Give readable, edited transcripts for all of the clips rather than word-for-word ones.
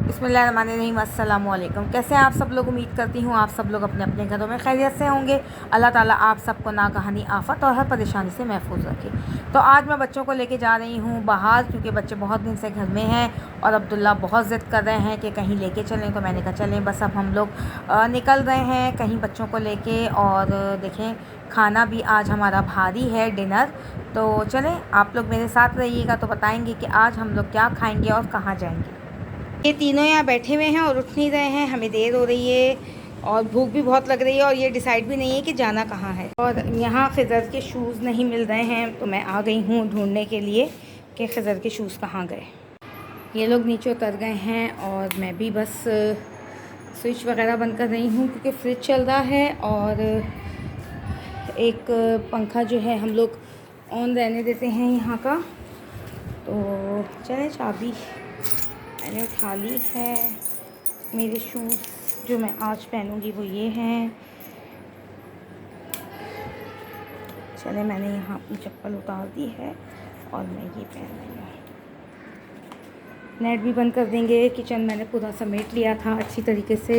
बिस्मिल्लाहिर्रहमानिर्रहीम। अस्सलामु अलैकुम। कैसे हैं आप सब लोग? उम्मीद करती हूँ आप सब लोग अपने अपने घरों में खैरियत से होंगे। अल्लाह ताला आप सबको नागहानी आफत और हर परेशानी से महफूज रखे। तो आज मैं बच्चों को लेके जा रही हूँ बाहर, क्योंकि बच्चे बहुत दिन से घर में हैं और अब्दुल्ला बहुत ज़िद कर रहे हैं कि कहीं लेके चलें। तो मैंने कहा चलें, बस अब हम लोग निकल रहे हैं कहीं बच्चों को लेके। और देखें, खाना भी आज हमारा भारी है, डिनर। तो चलें, आप लोग मेरे साथ रहिएगा तो बताएंगे कि आज हम लोग क्या खाएंगे और कहाँ जाएंगे। ये तीनों यहाँ बैठे हुए हैं और उठ नहीं रहे हैं। हमें देर हो रही है और भूख भी बहुत लग रही है और ये डिसाइड भी नहीं है कि जाना कहाँ है। और यहाँ खिज़र के शूज़ नहीं मिल रहे हैं, तो मैं आ गई हूँ ढूंढने के लिए कि खिज़र के शूज़ कहाँ गए। ये लोग नीचे उतर गए हैं और मैं भी बस स्विच वगैरह बंद कर रही हूँ, क्योंकि फ्रिज चल रहा है और एक पंखा जो है हम लोग ऑन रहने देते हैं यहाँ का। तो चलें, चाबी मैंने उठा ली है। मेरे शूज़ जो मैं आज पहनूंगी वो ये हैं। चले, मैंने यहाँ अपनी चप्पल उतार दी है और मैं ये पहन रही हूँ। नेट भी बंद कर देंगे। किचन मैंने पूरा समेट लिया था अच्छी तरीके से।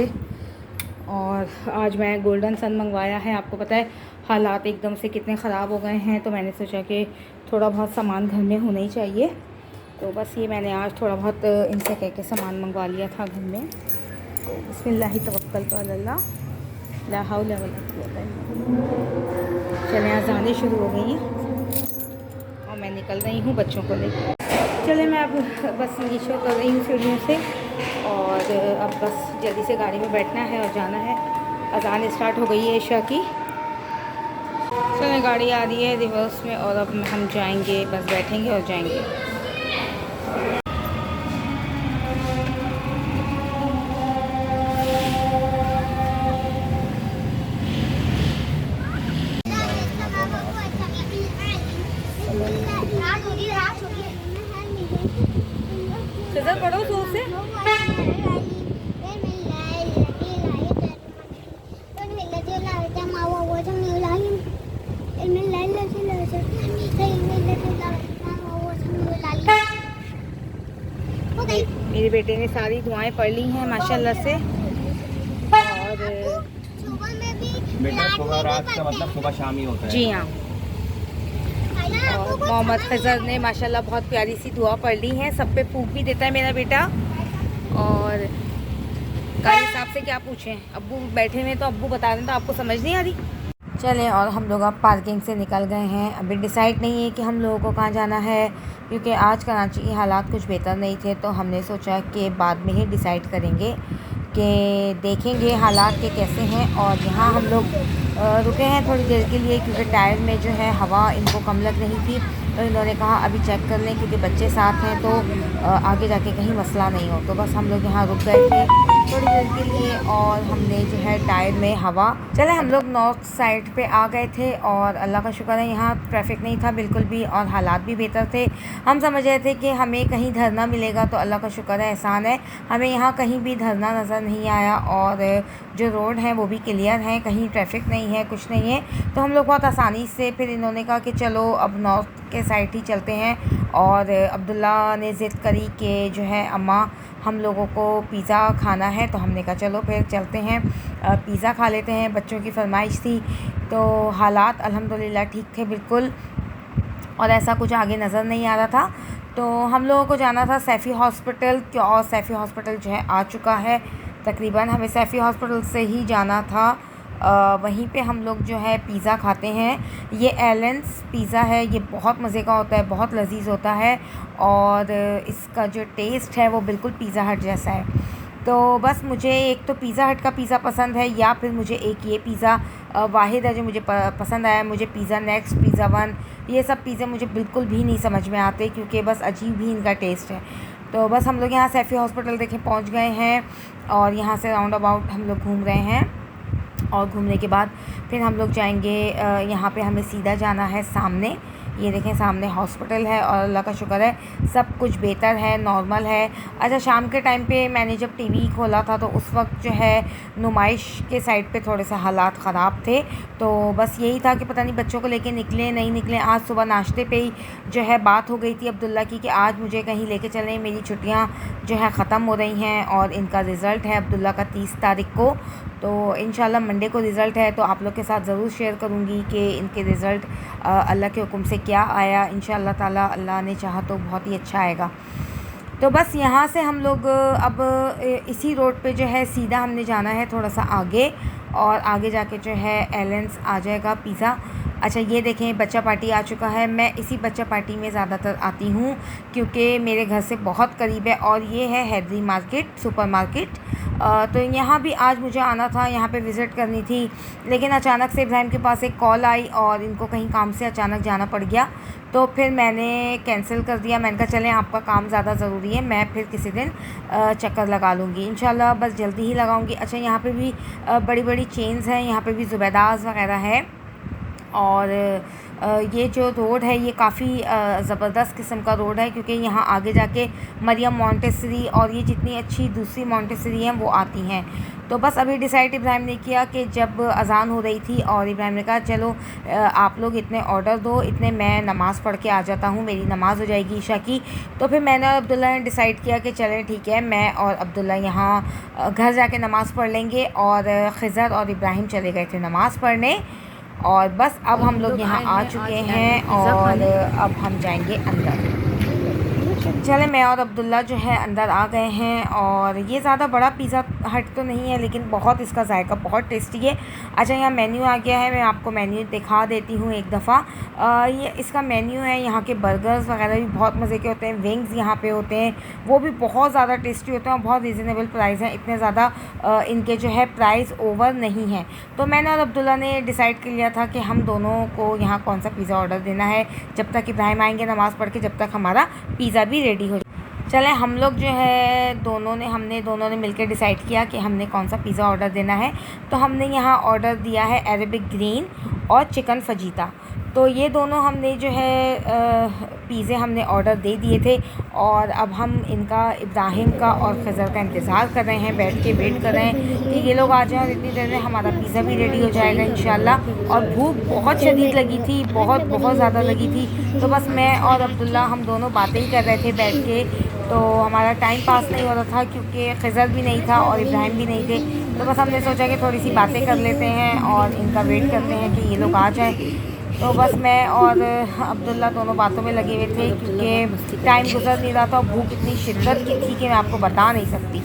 और आज मैं गोल्डन सन मंगवाया है। आपको पता है हालात एकदम से कितने ख़राब हो गए हैं, तो मैंने सोचा कि थोड़ा बहुत सामान घर में होना ही चाहिए। तो बस ये मैंने आज थोड़ा बहुत इनसे कह के सामान मंगवा लिया था घर में। तो बिस्मिल्लाहि तवक्कलतु अल्लाह, ला हौला वला कुव्वता इल्ला बिल्लाह। चलें, अज़ानें शुरू हो गई हैं और मैं निकल रही हूँ बच्चों को लेकर। चले, मैं अब बस नीचे उतर रही हूँ सीढ़ियों से और अब बस जल्दी से गाड़ी में बैठना है और जाना है। अज़ान स्टार्ट हो गई है ईशा की। चलें, गाड़ी आ रही है रिवर्स में और अब हम जाएंगे, बस बैठेंगे और जाएंगे। खिज़र पढ़ो जोर से। मेरे बेटे ने सारी दुआएं पढ़ ली हैं माशाल्लाह से। और बेटा सुबह रात का मतलब सुबह शाम ही होता है। जी हाँ, और मोहम्मद खज़र ने माशाल्लाह बहुत प्यारी सी दुआ पढ़ ली है। सब पे फूंक भी देता है मेरा बेटा। और गाड़ी साहब से क्या पूछें, अब्बू बैठे हुए तो अब्बू बता दें, तो आपको समझ नहीं आ रही। चलें, और हम लोग अब पार्किंग से निकल गए हैं। अभी डिसाइड नहीं है कि हम लोगों को कहाँ जाना है, क्योंकि आज कराची के हालात कुछ बेहतर नहीं थे। तो हमने सोचा कि बाद में ही डिसाइड करेंगे, कि देखेंगे हालात के कैसे हैं। और यहाँ हम लोग रुके हैं थोड़ी देर के लिए, क्योंकि टायर में जो है हवा इनको कम लग रही थी। तो इन्होंने कहा अभी चेक कर लें, क्योंकि बच्चे साथ हैं तो आगे जाके कहीं मसला नहीं हो। तो बस हम लोग यहाँ रुक गए थे थोड़ी देर के लिए और हमने जो है टायर में हवा। चले, हम लोग नॉर्थ साइड पे आ गए थे और अल्लाह का शुक्र है यहाँ ट्रैफिक नहीं था बिल्कुल भी और हालात भी बेहतर थे। हम समझ रहे थे कि हमें कहीं धरना मिलेगा, तो अल्लाह का शुक्र है, एहसान है, हमें यहाँ कहीं भी धरना नज़र नहीं आया। और जो रोड है वो भी क्लियर है, कहीं ट्रैफिक नहीं है, कुछ नहीं है। तो हम लोग बहुत आसानी से, फिर इन्होंने कहा कि चलो अब नॉर्थ के साइड ही चलते हैं। और अब्दुल्ला ने ज़िद करी कि जो है अम्मा हम लोगों को पिज़्ज़ा खाना है। तो हमने कहा चलो फिर चलते हैं, पिज़्ज़ा खा लेते हैं, बच्चों की फरमाइश थी। तो हालात अल्हम्दुलिल्लाह ठीक थे बिल्कुल, और ऐसा कुछ आगे नज़र नहीं आ रहा था। तो हम लोगों को जाना था सैफ़ी हॉस्पिटल, और सैफ़ी हॉस्पिटल जो है आ चुका है तकरीबन। हमें सैफ़ी हॉस्पिटल से ही जाना था। वहीं पे हम लोग जो है पिज़्ज़ा खाते हैं। ये एलेंस पिज़्ज़ा है, ये बहुत मज़े का होता है, बहुत लजीज होता है और इसका जो टेस्ट है वो बिल्कुल पिज़्ज़ा हट जैसा है। तो बस मुझे एक तो पिज़्ज़ा हट का पिज़्ज़ा पसंद है, या फिर मुझे एक ये पिज़्ज़ा वाहिद है जो मुझे पसंद आया। मुझे पिज़्ज़ा नेक्स्ट, पिज़्ज़ा वन, ये सब पिज़्ज़ा मुझे बिल्कुल भी नहीं समझ में आते, क्योंकि बस अजीब ही इनका टेस्ट है। तो बस हम लोग यहाँ सैफ़ी हॉस्पिटल देखें पहुँच गए हैं और यहाँ से राउंड अबाउट हम लोग घूम रहे हैं। और घूमने के बाद फिर हम लोग जाएंगे, यहाँ पे हमें सीधा जाना है सामने। ये देखें सामने हॉस्पिटल है और अल्लाह का शुक्र है सब कुछ बेहतर है, नॉर्मल है। अच्छा, शाम के टाइम पे मैंने जब टीवी खोला था तो उस वक्त जो है नुमाइश के साइड पे थोड़े से हालात ख़राब थे, तो बस यही था कि पता नहीं बच्चों को लेके निकले नहीं निकले। आज सुबह नाश्ते पे ही जो है बात हो गई थी अब्दुल्ला की कि आज मुझे कहीं लेके चलें, मेरी छुट्टियाँ जो है ख़त्म हो रही हैं और इनका रिज़ल्ट है अब्दुल्ला का 30 तारीख को, तो इंशाल्लाह मंडे को रिज़ल्ट है, तो आप लोग के साथ ज़रूर शेयर करूँगी कि इनके रिज़ल्ट अल्लाह के हुक्म से क्या आया। इंशाल्लाह ताला अल्लाह ने चाहा तो बहुत ही अच्छा आएगा। तो बस यहाँ से हम लोग अब इसी रोड पे जो है सीधा हमने जाना है थोड़ा सा आगे, और आगे जाके जो है एलेंस आ जाएगा पिज़्ज़ा। अच्छा, ये देखें बच्चा पार्टी आ चुका है। मैं इसी बच्चा पार्टी में ज़्यादातर आती हूँ क्योंकि मेरे घर से बहुत करीब है, और ये है हैदरी मार्केट सुपर मार्केट। तो यहाँ भी आज मुझे आना था, यहाँ पे विज़िट करनी थी, लेकिन अचानक से इब्राहिम के पास एक कॉल आई और इनको कहीं काम से अचानक जाना पड़ गया, तो फिर मैंने कैंसिल कर दिया। मैंने कहा चलें आपका काम ज़्यादा ज़रूरी है, मैं फिर किसी दिन चक्कर लगा लूँगी इंशाल्लाह, बस जल्दी ही लगाऊँगी। अच्छा, यहाँ पे भी बड़ी बड़ी चेन्स हैं, यहाँ पे भी ज़ुबैदाज़ वग़ैरह है, और ये जो रोड है ये काफ़ी ज़बरदस्त किस्म का रोड है क्योंकि यहाँ आगे जाके मरियम मॉन्टेसरी और ये जितनी अच्छी दूसरी मॉन्टेसरी हैं वो आती हैं। तो बस अभी डिसाइड इब्राहिम ने किया कि जब अज़ान हो रही थी और इब्राहिम ने कहा चलो आप लोग इतने ऑर्डर दो, इतने मैं नमाज़ पढ़ के आ जाता हूँ, मेरी नमाज़ हो जाएगी ईशा की। तो फिर मैंने और अब्दुल्ला ने डिसाइड किया कि चलें ठीक है, मैं और अब्दुल्ला यहाँ घर जाके नमाज़ पढ़ लेंगे, और ख़िज़र और इब्राहिम चले गए थे नमाज़ पढ़ने, और बस अब हम लोग यहाँ आ चुके हैं और अब हम जाएंगे अंदर। चले, मैं और अब्दुल्ला जो है अंदर आ गए हैं, और ये ज़्यादा बड़ा पिज़्ज़ा हट तो नहीं है लेकिन बहुत इसका जायका बहुत टेस्टी है। अच्छा, यहाँ मेन्यू आ गया है, मैं आपको मेन्यू दिखा देती हूँ एक दफ़ा। ये इसका मेन्यू है, यहाँ के बर्गर्स वगैरह भी बहुत मज़े के होते हैं, विंग्स यहाँ पे होते हैं वो भी बहुत ज़्यादा टेस्टी होते हैं और बहुत रीज़नेबल प्राइस हैं, इतने ज़्यादा इनके जो है प्राइस ओवर नहीं है। तो मैंने और अब्दुल्ला ने डिसाइड कर लिया था कि हम दोनों को यहाँ कौन सा पिज़्ज़ा ऑर्डर देना है, जब तक इब्राहिम आएँगे नमाज़ पढ़ के, जब तक हमारा पिज़्ज़ा भी रेडी हो। चलें, हम लोग जो है हमने दोनों ने मिलकर डिसाइड किया कि हमने कौन सा पिज़्ज़ा ऑर्डर देना है। तो हमने यहाँ ऑर्डर दिया है अरेबिक ग्रीन और चिकन फजीता। तो ये दोनों हमने जो है पिज़्ज़े हमने ऑर्डर दे दिए थे, और अब हम इनका इब्राहिम का और ख़ज़र का इंतज़ार कर रहे हैं, बैठ के वेट कर रहे हैं कि ये लोग आ जाएं, और इतनी देर में हमारा पिज़्ज़ा भी रेडी हो जाएगा इंशाल्लाह। और भूख बहुत शदीद लगी थी, बहुत ज़्यादा लगी थी, तो बस मैं और अब्दुल्ला हम दोनों बातें ही कर रहे थे बैठ के, तो हमारा टाइम पास नहीं हो रहा था क्योंकि ख़ज़र भी नहीं था और इब्राहिम भी नहीं थे। तो बस हमने सोचा कि थोड़ी सी बातें कर लेते हैं और इनका वेट करते हैं कि ये लोग आ जाएं। तो बस मैं और अब्दुल्ला दोनों बातों में लगे हुए थे क्योंकि टाइम गुजर नहीं रहा था, भूख इतनी शिद्दत की थी कि मैं आपको बता नहीं सकती।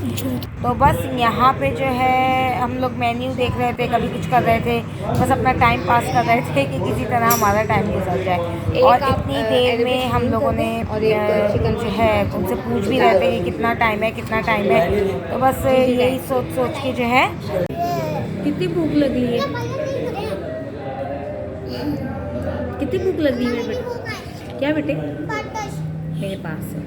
तो बस यहाँ पे जो है हम लोग मेन्यू देख रहे थे, कभी कुछ कर रहे थे, बस अपना टाइम पास कर रहे थे कि किसी तरह हमारा टाइम गुजर जाए। और इतनी देर में हम लोगों ने चिकन जो है उनसे पूछ भी रहे थे कि कितना टाइम है कितना टाइम है। तो बस यही सोच के जो है, कितनी भूख लगी है, कितनी भूख लगी है बेटे, क्या बेटे मेरे पास है।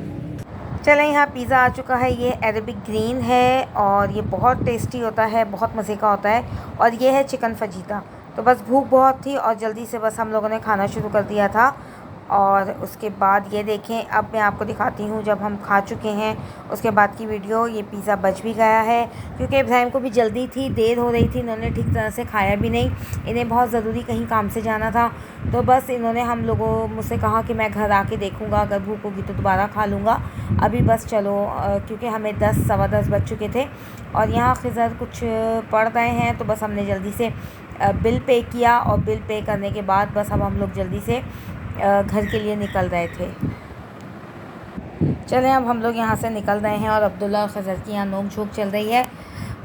चलें, यहाँ पिज़्ज़ा आ चुका है, ये अरेबिक ग्रीन है और ये बहुत टेस्टी होता है, बहुत मज़े का होता है, और ये है चिकन फजीता। तो बस भूख बहुत थी और जल्दी से बस हम लोगों ने खाना शुरू कर दिया था। और उसके बाद ये देखें, अब मैं आपको दिखाती हूँ जब हम खा चुके हैं उसके बाद की वीडियो। ये पिज़्ज़ा बच भी गया है क्योंकि इब्राहिम को भी जल्दी थी, देर हो रही थी, इन्होंने ठीक तरह से खाया भी नहीं, इन्हें बहुत ज़रूरी कहीं काम से जाना था। तो बस इन्होंने मुझसे कहा कि मैं घर आके देखूँगा, अगर भूख होगी तो दोबारा खा लूँगा, अभी बस चलो, क्योंकि हमें 10 सवा 10 बज चुके थे। और यहाँ ख़िज़र कुछ पढ़ रहे हैं, तो बस हमने जल्दी से बिल पे किया, और बिल पे करने के बाद बस अब हम लोग जल्दी से घर के लिए निकल रहे थे। चलें, अब हम लोग यहाँ से निकल रहे हैं और अब्दुल्ला और ख़िज़र की यहाँ नोक झोंक चल रही है।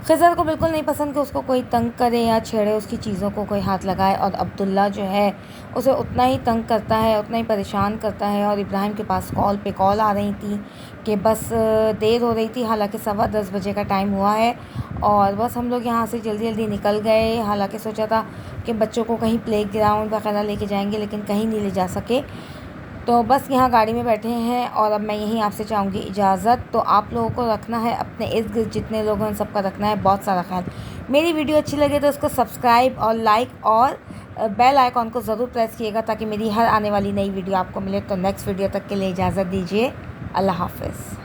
ख़िज़र को बिल्कुल नहीं पसंद कि उसको कोई तंग करे या छेड़े, उसकी चीज़ों को कोई हाथ लगाए, और अब्दुल्ला जो है उसे उतना ही तंग करता है, उतना ही परेशान करता है। और इब्राहिम के पास कॉल पे कॉल आ रही थी कि बस देर हो रही थी, हालांकि 10:15 बजे का टाइम हुआ है। और बस हम लोग यहाँ से जल्दी जल्दी निकल गए, हालांकि सोचा था कि बच्चों को कहीं प्ले ग्राउंड वगैरह लेके जाएंगे, लेकिन कहीं नहीं ले जा सके। तो बस यहाँ गाड़ी में बैठे हैं और अब मैं यहीं आपसे चाहूँगी इजाज़त। तो आप लोगों को रखना है अपने इर्द गिर्द जितने लोग हैं सबका रखना है बहुत सारा ख्याल। मेरी वीडियो अच्छी लगे तो उसको सब्सक्राइब और लाइक और बेल आइकॉन को ज़रूर प्रेस कीजिएगा ताकि मेरी हर आने वाली नई वीडियो आपको मिले। तो नेक्स्ट वीडियो तक के लिए इजाज़त दीजिए। अल्लाह हाफ़िज़।